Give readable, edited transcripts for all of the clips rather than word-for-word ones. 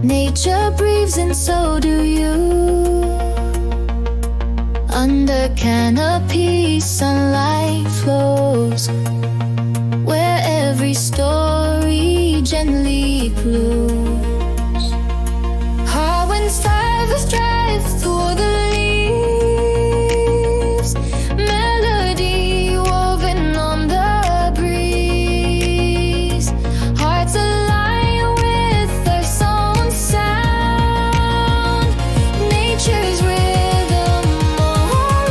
Nature breathes and so do you. Under canopy, sunlight flows, where every story gently blows. How when stars drive through the leaves, melody woven on the breeze. Hearts align with their own sound. Nature's rhythm all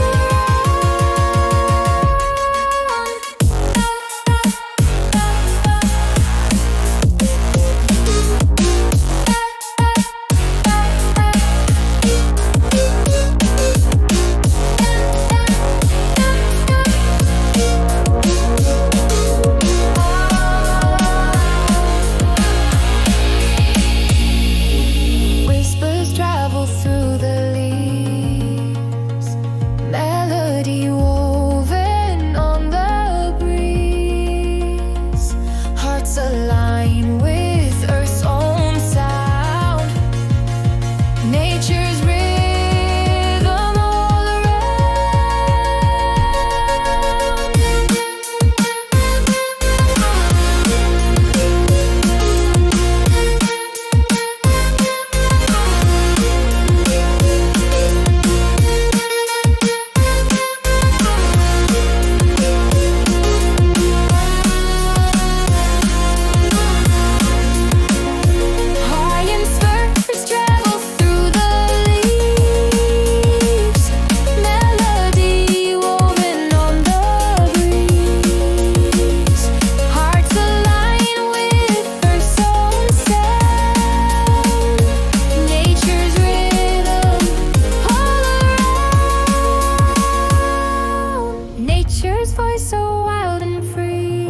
whispers travel through the leaves, melody woven on the breeze. Hearts align with Earth's own sound. Nature's rhythm all High spurs travel through the leaves, melody woven on the breeze. Hearts align with Earth's own sound. Nature's rhythm all around. Nature's voice so wild and free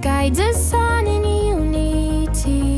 guides us on in unity.